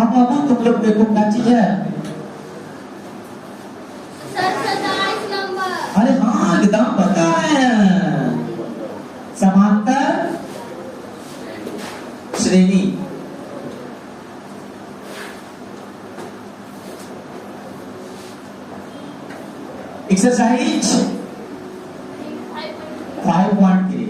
अब तुम लोग देखो क्या चीज है। Sir 27 number. अरे हाँ एकदम पता है। समांतर श्रेणी। एक्सरसाइज 5.3।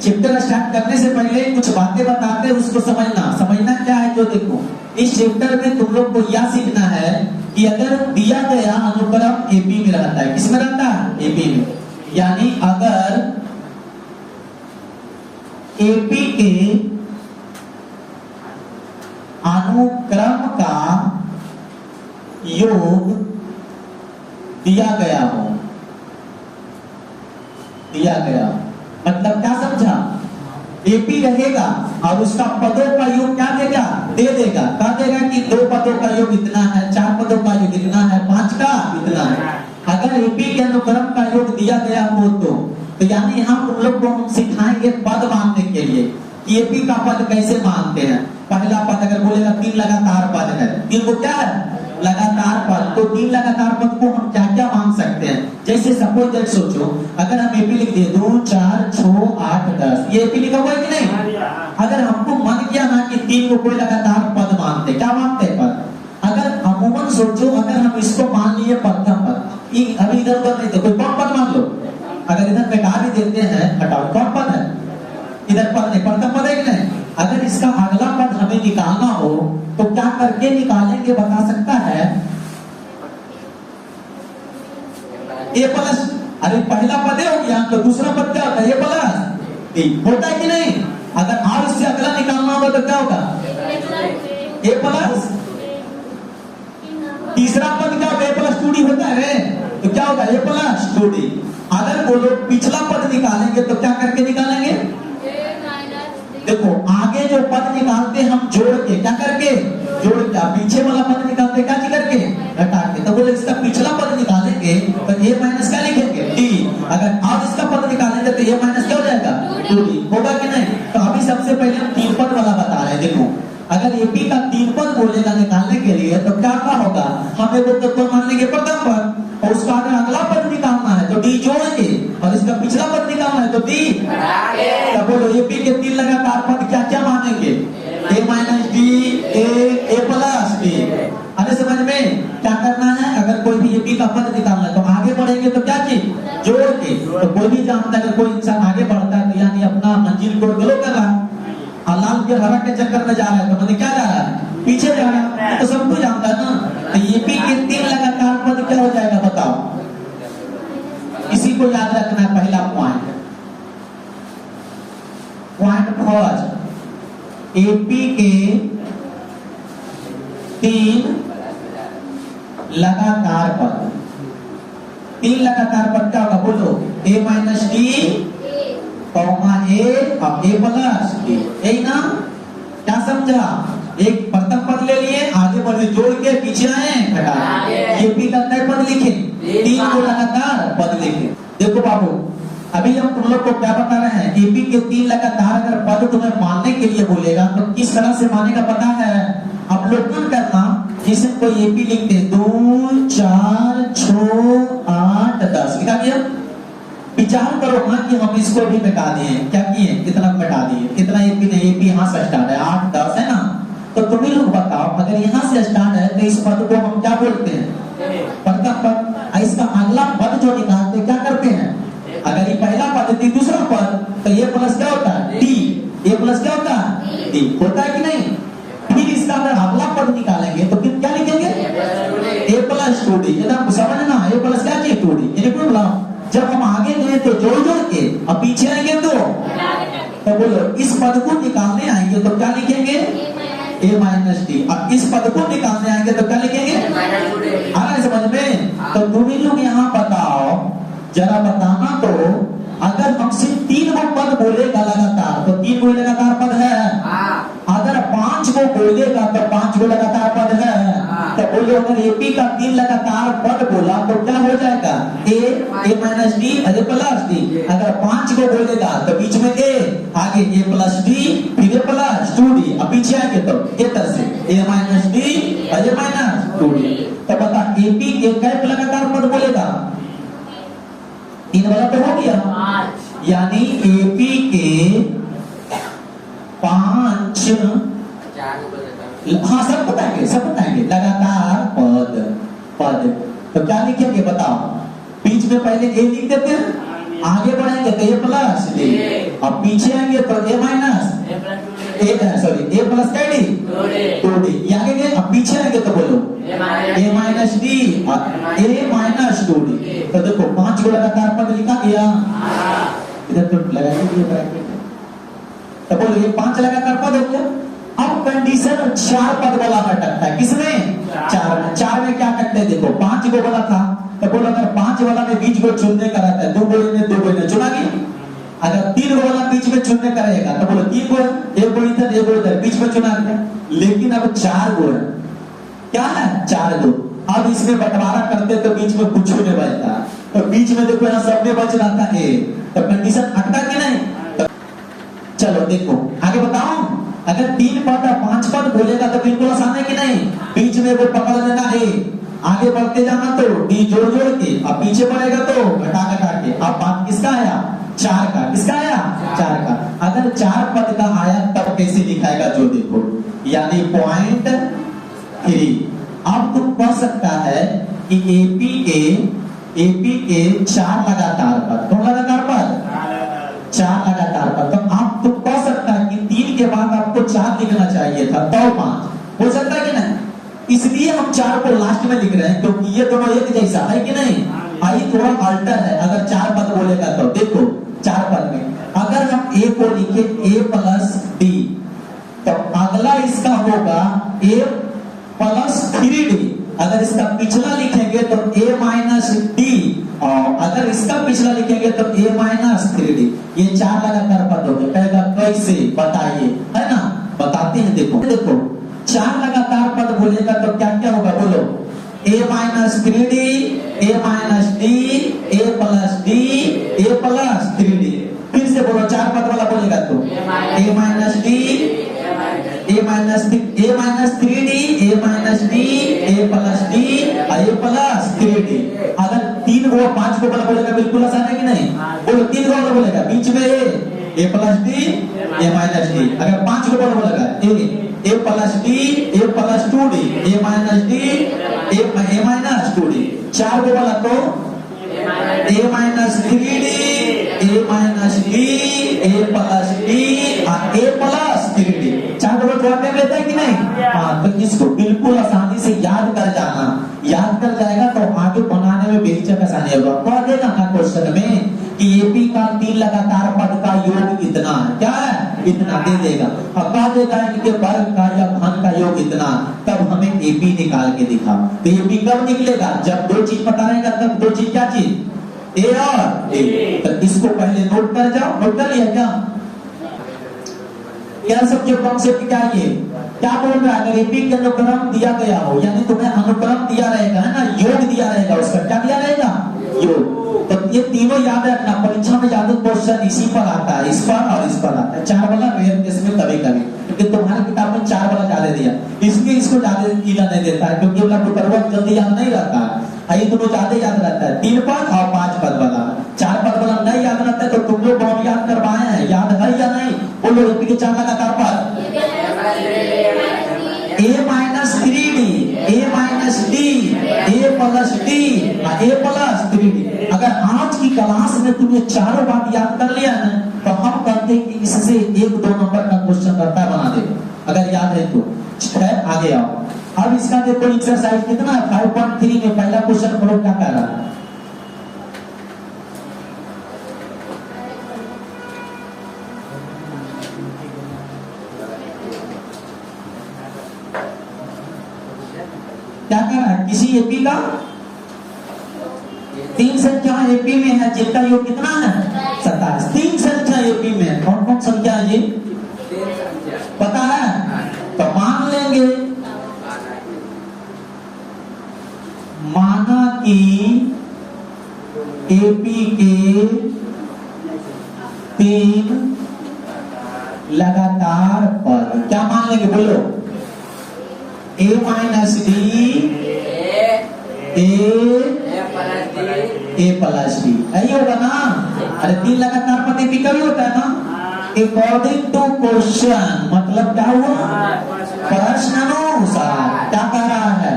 चैप्टर स्टार्ट करने से पहले कुछ बातें बताते हैं, उसको समझना क्या है। जो देखो इस चैप्टर में तुम लोग को यह सीखना है कि अगर दिया गया अनुक्रम एपी में रहता है, किसमें रहता है? एपी में। यानी अगर एपी के अनुक्रम का योग दिया गया हो, मतलब क्या समझा? एपी रहेगा और उसका पदों का योग क्या देगा? दे देगा। क्या देगा कि 2 पदों का योग इतना है, 4 पदों का योग इतना है, 5 का इतना है। अगर एपी के अनुक्रम का योग दिया गया हो तो यानी हम तुम लोग को हम सिखाएंगे पद मानने के लिए कि एपी का पद कैसे मानते हैं। पहला पद अगर बोलेगा 3 लगातार पद है, 3 को क्या है? लगातार पद। तो 3 लगातार पद को हम क्या क्या मान सकते हैं? जैसे सपोज दैट सोचो, अगर हम एपी लिख दिए 2 4 6 8 10, ये एपी लिखा हुआ है कि नहीं? अगर हमको मन किया ना कि 3 को कोई लगातार पद मानते, क्या मानते हैं पद? अगर अमूमन सोचो, अगर हम इसको मान लिए प्रथम पद, अभी इधर उधर नहीं तो कोई कौन पद मान लो। अगर इधर बेटा भी देते हैं, हटाओ, कौन पद है? इधर पद नहीं, प्रथम पद है कि नहीं? अगर इसका अगला पद हमें निकालना हो तो क्या करके निकालेंगे, बता सकता है? ए प्लस, अरे पहला पद हो गया तो दूसरा पद क्या होता है? ए प्लस होता है कि नहीं? अगर आप इससे अगला निकालना होगा तो क्या होगा? ए प्लस, तीसरा पद क्या होगा? ए प्लस 2d होता है, तो क्या होगा? ए प्लस 2d। अगर वो लोग पिछला पद निकालेंगे तो क्या करके निकालेंगे? देखो आगे जो पद निकालते हम जोड़ के, क्या करके? जोड़ के। पीछे वाला पद निकालते क्या करके? घटा के। तो बोले इसका पिछला पद निकालेंगे तो a माइनस क्या लिखेंगे? d। अगर आप इसका पद निकालेंगे तो a माइनस क्या हो जाएगा? 2d होगा कि नहीं? तो अभी सबसे पहले हम 3 पद वाला बता रहे हैं। देखो अगर एपी का 3 पद बोलेगा निकालने के लिए तो क्या होगा? हमें वो तत्व मान लेंगे प्रथम पद, और उसका अगर अगला पद निकालना है तो डी जोड़ेंगे, और इसका पिछला पद निकालना है तो डी घटाएंगे। तब बोलो एपी के 3 लगातार पद क्या क्या मानेंगे? ए minus d, a plus D. अरे समझ में क्या करना है? अगर कोई भी एपी का पद निकालना है तो आगे बढ़ेंगे तो क्या चीज? जोड़ के। तो कोई भी जानता है अगर कोई इंसान आगे बढ़ता है तो यानी अपना मंजिल को गलो कर रहा है, लाल के हरा के चक्कर में जा रहा है, तो मतलब क्या जा रहा है? पीछे जा रहा है। तो सबको जानता है ना। तो एपी के 3 लगातार पद क्या हो जाएगा बताओ? इसी को याद रखना है। पहला पॉइंट फर्स्ट, एपी के 3 लगातार पद। 3 लगातार पद क्या होगा? बोलो ए माइनस डी कॉमा ए और ए प्लस डी, यही ना? क्या समझा? एक प्रथम पद ले लिए, आगे बढ़े, जोड़ के पीछे आए, घटा। एपी का नए पद लिखे, 3 को लगातार पद लिखे। देखो बाबू अभी हम तुम लोग को क्या बता रहे हैं? एपी के 3 लगातार अगर पद तुम्हें मानने के लिए बोलेगा तो किस तरह से मानेगा पता है? अवलोकन करना। जैसे कोई एपी लिखते 2 4 6 8 10 लिखा गया। विचार करो हाँ कि हम इसको भी मिटा दिए, क्या किए? कितना मिटा दिए? कितना एपी नहीं? एपी यहाँ से स्टार्ट है, 8 10 है ना? तो तुम ही लोग बताओ अगर यहाँ से स्टार्ट है तो इस पद को हम क्या बोलते हैं? प्रथम पद। इसका अगला पद जो निकालते क्या करते हैं? अगर ये पहला पद है दूसरा पद तो ये प्लस क्या होता है? डी। ये प्लस क्या होता है? डी होता है कि नहीं? फिर इसका अगर अगला पद निकालेंगे तो फिर क्या लिखेंगे? ए प्लस 2d। समझना, ए प्लस क्या चाहिए? 2d। जब हम आगे गए तो जोड़ के, अब पीछे आएंगे तो बोलो इस पद को निकालने आएंगे तो क्या लिखेंगे? ए माइनस डी। अब इस पद को निकालने आएंगे तो क्या लिखेंगे? आ रहा है समझ में? तो तुम ही लोग यहाँ बताओ, जरा बताना तो, अगर हमसे 3 पद बोलेगा लगातार तो 3 कोई लगातार पद है। अगर 5 को बोलेगा तो 5 को लगातार पद है। तो बोलो अगर एपी का 3 लगातार पद बोला तो क्या हो जाएगा? A minus d a plus d. अगर 5 को बोलेगा तो बीच में ए, आगे ए प्लस डी, फिर ए प्लस 2d, अब पीछे आएंगे तो ए तरह से ए माइनस डी और ए माइनस 2d। तो बता एपी के कै लगातार पद बोलेगा? 3 वाला तो हो गया, यानी एपी के 5 हाँ सब बताएंगे लगातार पद। तो क्या लिखेंगे बताओ? बीच में पहले ए लिख देते हैं, आगे बढ़ेंगे तो ए प्लस डी, अब पीछे आएंगे तो ए माइनस ए प्लस क्या डी 2d, आगे गए अब पीछे आएंगे तो बोलो a minus d a minus 2d। तो देखो 5 को लगातार पद लिखा गया, इधर तो लगाएंगे ब्रैकेट, तो बोलो ये 5 लगातार पद हो गया। अब कंडीशन 4 पद वाला में अटकता है, किसमें? 4 में क्या करते हैं देखो, 5 को बोला था तो बोला अगर 5 वाला में बीच को चुनने का रहता है, 2 बोले चुना गया। अगर 3 वाला बीच में चुनने का रहेगा तो बोलो 3 गो, एक गो इधर बीच में चुना गया। लेकिन अब 4 गो है, क्या है 4 गो। अब इसमें बंटवारा करते तो बीच में कुछ नहीं बचता, तो बीच में देखो यहाँ सब में बच रहा था ए, तो कंडीशन अटका कि नहीं? तो चलो देखो आगे बताओ, अगर 3 पद और 5 पद बोलेगा तो बिल्कुल आसान है कि नहीं? बीच में वो पकड़ लेना है, आगे बढ़ते जाना तो डी जोड़ के, अब पीछे बढ़ेगा तो घटा के। अब बात किसका आया? 4 का। किसका आया? 4 का। अगर 4 पद का आया तब कैसे लिखाएगा जो देखो, यानी 0.3। अब तुम पढ़ सकता है कि एपी के 4 लगातार पद, कौन लगातार पद? 4 लगातार पद। तो आप तुम पढ़ सकता है कि 3 के बाद आपको 4 लिखना चाहिए था, तो 5 हो सकता है कि नहीं? इसलिए हम 4 को लास्ट में लिख रहे हैं, क्योंकि ये दोनों एक जैसा है कि नहीं? आई थोड़ा अल्टर है। अगर 4 पद बोलेगा तो देखो 4 पद में अगर हम ए को लिखे ए प्लस डी, तो अगला इसका होगा ए प्लस 3d। अगर इसका पिछला लिखेंगे तो ए माइनस डी, और अगर इसका पिछला लिखेंगे तो ए माइनस 3d। ये 4 लगातार पद हो गए। कहेगा कैसे बताइए, है ना? बताते हैं। देखो 4 लगातार पद बोलेगा तो क्या क्या होगा बोलो? A minus 3d, A minus d, a plus D, a plus 3d। फिर से बोलो 4 पद वाला बोलेगा तो a minus d, a minus 3d, A minus d, a plus D, a plus 3d। अगर 3 को 5 को बोलेगा बिल्कुल आसान है कि नहीं? बोलो 3 को बोलेगा बीच में ए plus D, a minus D. अगर 5 को बोलेगा ए plus D, a plus 2d, A minus d, a minus 2d। 4 को बोला तो a minus 3d, A minus d, a plus D, a plus 3d। 4 को जवाब में लेता है कि नहीं? हाँ, तो इसको बिल्कुल आसानी से याद कर जाना। याद कर जाएगा तो आगे बनाने में बेहिचक आसानी होगा। कह देगा ना क्वेश्चन में कि एपी का 3 लगातार पद का योग इतना है, क्या है? इतना दे देगा। अब कह देगा कि वर्ग का या घन का योग इतना, तब हमें एपी निकाल के दिखा। तो एपी कब निकलेगा? जब 2 चीज पता रहेगा। तब 2 चीज क्या चीज? ए और ए। तो इसको पहले नोट कर जाओ। नोट कर लिया क्या सब जो कॉन्सेप्ट क्या ये क्या बोल रहा है? अगर एपी के अनुक्रम दिया गया हो, यानी तुम्हें अनुक्रम दिया रहेगा, है ना, योग दिया रहेगा, उसका क्या दिया रहेगा? योग। तो ये तीनों याद रखना, परीक्षा में ज्यादा क्वेश्चन इसी पर आता है, इस पर और इस पर आता है। 4 वाला रेयर केस में कभी क्योंकि तुम्हारी किताब में 4 वाला ज्यादा दिया, इसलिए इसको ज्यादा कीला नहीं देता है, क्योंकि वाला बुतरवत जल्दी याद नहीं रहता है। ये दोनों ज्यादा याद रहता है, 3 पद और 5 पद वाला। 4 पद वाला नहीं याद रहता है, तो तुम लोग बहुत याद करवाए हैं, याद है या नहीं? बोलो एपी के 4 लगातार पद ए minus 3d, A minus d, a plus D, a plus 3d। अगर आज की क्लास में तुमने चारों बात याद कर लिया ना, तो हम कहते हैं कि इससे 1-2 नंबर का क्वेश्चन करता है, बना दे अगर याद है तो। आगे आओ। अब इसका देखो एक्सरसाइज कितना है? 5.3 में पहला क्वेश्चन करो, क्या कह रहा है? क्या कह रहा है? किसी एपी का 3 संख्या एपी में है जिनका योग कितना है? 27। 3 संख्या एपी में है, कौन कौन संख्या है जी? पता है? तो मान लेंगे, माना कि एपी के 3 लगातार पद, क्या मान लेंगे बोलो? A minus d a plus d, यही होगा ना। अरे 3 लगातार पते भी कभी होता है ना। अकॉर्डिंग टू क्वेश्चन मतलब क्या हुआ, प्रश्नानुसार क्या कह रहा है,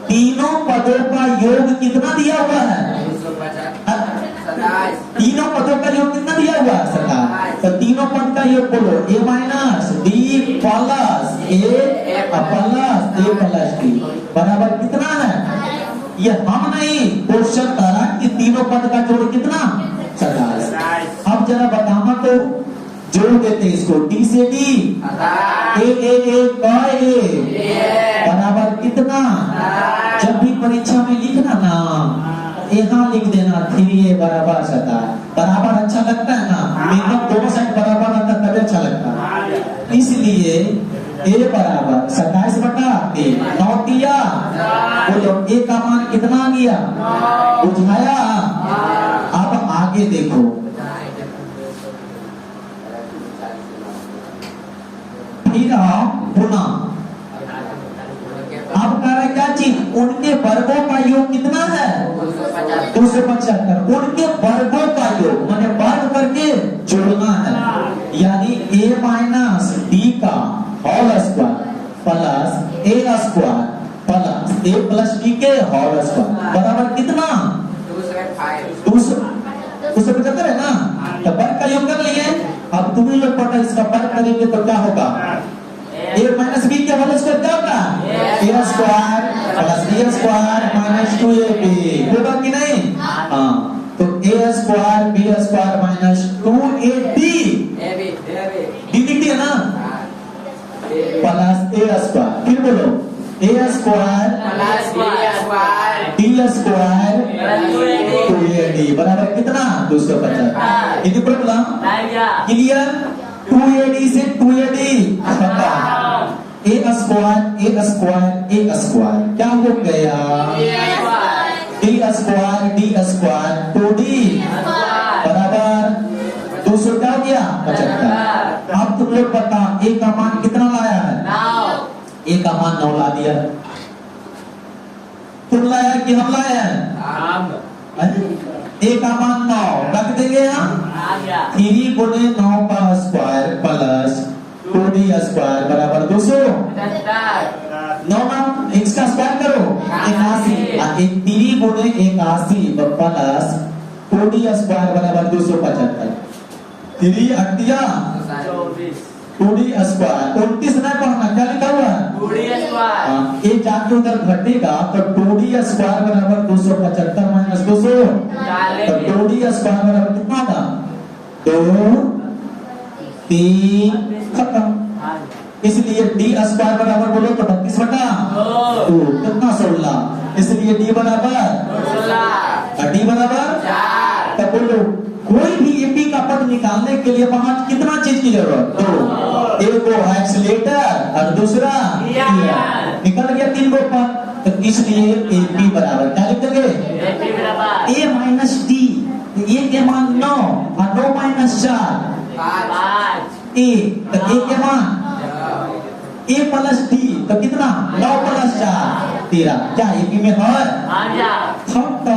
तीनों पदों का योग कितना दिया हुआ है, तीनों पदों का योग कितना दिया हुआ है सरकार, तो तीनों पद का योग बोलो, a minus D plus A plus D बराबर कितना है। ये हम नहीं, क्वेश्चन कह रहा कि तीनों पद का जोड़ कितना 27। अब जरा बताना तो, जोड़ देते इसको, डी से डी ए बराबर कितना। जब भी परीक्षा में लिखना ना, यहाँ लिख देना 3a बराबर 27। बराबर अच्छा लगता है ना, मेकअप दोनों साइड बराबर रहता तभी अच्छा लगता है। इसलिए a बराबर 27 बटा 9 दिया, बोलो a का मान कितना आ गया, बुझाया। अब आगे देखो, फिर हम गुना, अब कह रहा है क्या चीज, उनके वर्गों का योग कितना है 275। उनके वर्गों का योग माने वर्ग करके जोड़ना है, यानी a माइनस डी का होल स्क्वायर प्लस ए स्क्वायर प्लस ए प्लस डी के होल स्क्वायर बराबर कितना 275 है ना। तो वर्ग का योग कर लिए। अब तुम ही लोग पढ़ो, इसका वर्ग करेंगे तो क्या होगा, ए माइनस बी के होल स्क्वायर क्या होगा, A square plus B square minus 2ab होगा कि नहीं। हाँ, तो A square B square minus 2ab डी लिख दिया ना, प्लस ए स्क्वायर, फिर बोलो ए स्क्वायर डी स्क्वायर 2ad बराबर कितना 250। यदि प्रॉब्लम क्लियर, 2ad से 2ad ए स्क्वायर क्या हो गया, डी स्क्वायर 2d बराबर 200 क्या हो गया 75। अब तुम लोग बता ए का मान कितना लाया है, ए का मान 9 ला दिया। तुम लाया कि हम लाया है, ए का मान 9 रख देंगे हम, 3 गुने 9 का स्क्वायर प्लस 2d स्क्वायर बराबर 200। 9 x का स्क्वायर करो 81, 3 गुने 81 प्लस 2d स्क्वायर बराबर 275। 3 8 दिया 2d स्क्वायर, 29 ना पढ़ना, क्या लिखा हुआ है 2d स्क्वायर। एक जाके उधर घटेगा तो 2d स्क्वायर बराबर 275 माइनस 200, तो 2d स्क्वायर बराबर कितना था 2 3 खत्म। इसलिए डी स्क्वायर बराबर बोलो तो 32 बटा 2 कितना 16, इसलिए डी बराबर 16, डी बराबर 4। तो बोलो कोई भी एपी का पद निकालने के लिए वहां कितना चीज की जरूरत, 2, एक को एक्सीलेटर और दूसरा गियर, निकल गया 3 गो पद। तो इसलिए एपी बराबर क्या लिख देंगे, ए माइनस डी, ए के मान 9 और 9 माइनस 4 5, ए तो ए के मान ए प्लस डी तो कितना 9 प्लस 4 13, क्या एपी में है खत्म,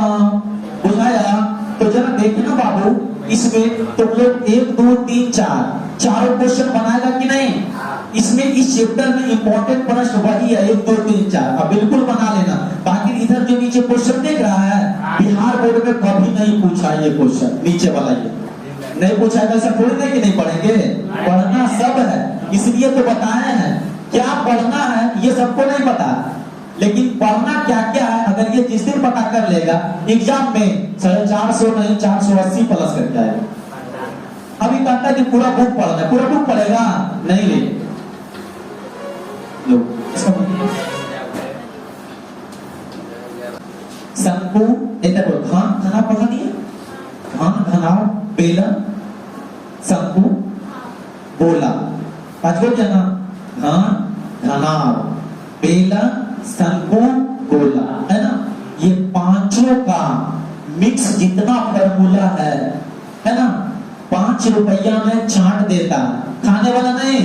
बुझाया। तो जरा देखना बाबू, इसमें तुम लोग 1 2 3 4 चारों क्वेश्चन बनाएगा कि नहीं। इसमें इस चैप्टर में इंपॉर्टेंट प्रश्न वही है 1 2 3 4, अब बिल्कुल बना लेना। बाकी इधर जो नीचे क्वेश्चन देख रहा है, बिहार बोर्ड में कभी नहीं पूछा ये क्वेश्चन, नीचे वाला ये नहीं पूछा, ऐसा थोड़ी नहीं कि नहीं पढ़ेंगे, पढ़ना सब है। इसलिए तो बताए हैं क्या पढ़ना है, ये सबको नहीं पता, लेकिन पढ़ना क्या क्या है अगर ये जिस दिन पता कर लेगा एग्जाम में 450 नहीं 480 प्लस करके आएगा। अभी कहता है कि पूरा बुक पढ़ना है, पूरा बुक पढ़ेगा नहीं ले लो। शंकु इधर धान धना पढ़ा दिया, धान धनाव बेलन शंकु बोला, पांचों जना धान धनाव बेलन शंकु गोला है ना, ये पांचों का मिक्स जितना फॉर्मूला है ना, 5 रुपया में चाट देता, खाने वाला नहीं,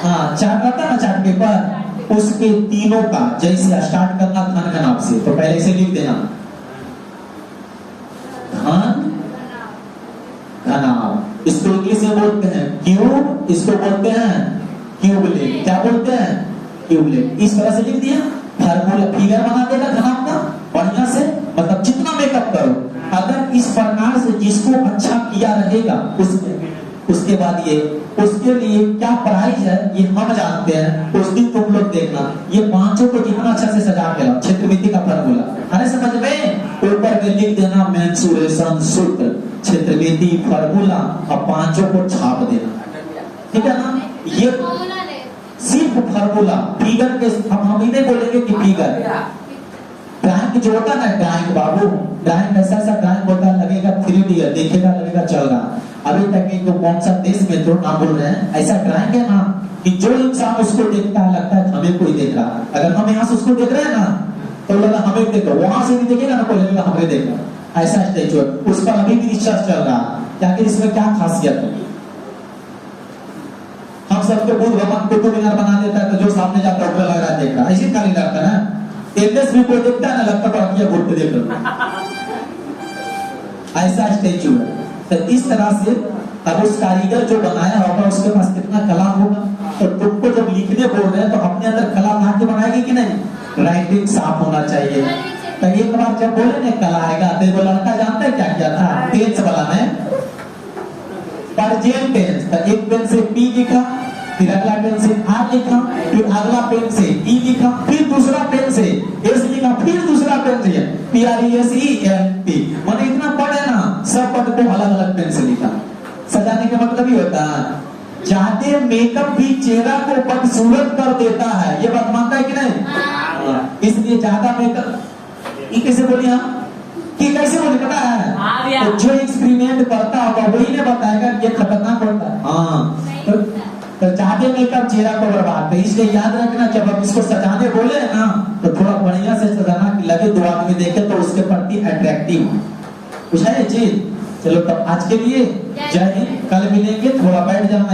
हाँ चाट रहता ना, चाट पेपर उसके तीनों का, जैसे स्टार्ट करना धन का नाम से, तो पहले इसे लिख देना, धन घनाभ। इसको इंग्लिश में बोलते हैं क्यूब, इसको बोलते हैं क्यूबलेट। क्या बोलते हैं? क्यूबलेट। इस तरह से लिख दिया, फार्मूला फिगर बना देगा घनाभ का बढ़िया से। मतलब जितना मेकअप करो, अगर इस प्रकार से जिसको अच्छा किया रहेगा उसके बाद ये, उसके लिए क्या प्राइस है ये हम जानते हैं, उस दिन तुम लोग देखना। ये पांचों को जितना अच्छा से सजा के लाओ, क्षेत्रमिति का फार्मूला, अरे समझ में, ऊपर में लिख देना मेंसुरेशन सूत्र, क्षेत्रमिति फार्मूला, और पांचों को छाप देना, ठीक है ना। ये सिर्फ फार्मूला, फिगर के हम ही नहीं बोलेंगे कि फिगर। ड्राइंग जो होता है ना, ड्राइंग बाबू, ड्राइंग ऐसा ड्राइंग होता है, लगेगा 3D है, देखेगा लगेगा चल रहा। अभी तक तो कौन सा देश में तो नाम बोल रहे हैं, ऐसा ड्राइंग है ना कि जो इंसान उसको देखता है लगता है हमें कोई देख रहा है। अगर हम यहाँ से उसको देख रहे हैं ना तो लगा हमें देख रहा, वहां से भी देखेगा ना कोई लगेगा हमें देख रहा। ऐसा स्टैचू है, उस पर अभी भी रिसर्च चल रहा है कि आखिर इसमें क्या खासियत है। हम सबके बुद्ध भगवान कुतुब मीनार बना देता है तो जो सामने जाता है लग रहा है देख रहा, ऐसे खाली लगता है ना। एमएस भी कोई देखता है ना, लगता है घूर के देख रहा, ऐसा स्टैचू है। तो इस तरह से अब उस कारीगर जो बनाया होगा उसके पास कितना कला होगा। तो तुमको जब लिखने बोल रहे हैं तो अपने अंदर कला ला के बनाएगी कि नहीं, राइटिंग साफ होना चाहिए। तो एक बार जब बोले ना कला आएगा, तो वो लड़का जानता है क्या किया था, टेंस वाला ने प्रेजेंट टेंस, तो एक पेन से पी लिखा, फिर अगला पेन से आर लिखा, फिर अगला पेन से ई लिखा, फिर दूसरा पेन से एस लिखा, फिर दूसरा पेन से PRESENT। माने इतना पढ़े ना, सब पद को अलग अलग पेन से लिखा। सजाने का मतलब ही होता है, ज्यादा मेकअप भी चेहरा को बदसूरत कर देता है, ये बात मानता है कि नहीं। इसलिए ज्यादा मेकअप, ये कैसे बोलिए हम कि कैसे बोले पता है, तो जो एक्सपेरिमेंट करता होगा वही ने बताएगा ये खतरनाक होता है। हाँ, तो ज्यादा मेकअप चेहरा को बर्बाद, तो इसलिए याद रखना जब हम इसको सजाने बोले ना तो थोड़ा बढ़िया से सजाना कि लगे दो आदमी देखे तो उसके प्रति अट्रैक्टिव, बुझा ये चीज। चलो तब आज के लिए जय हिंद, कल मिलेंगे, थोड़ा बैठ जाना।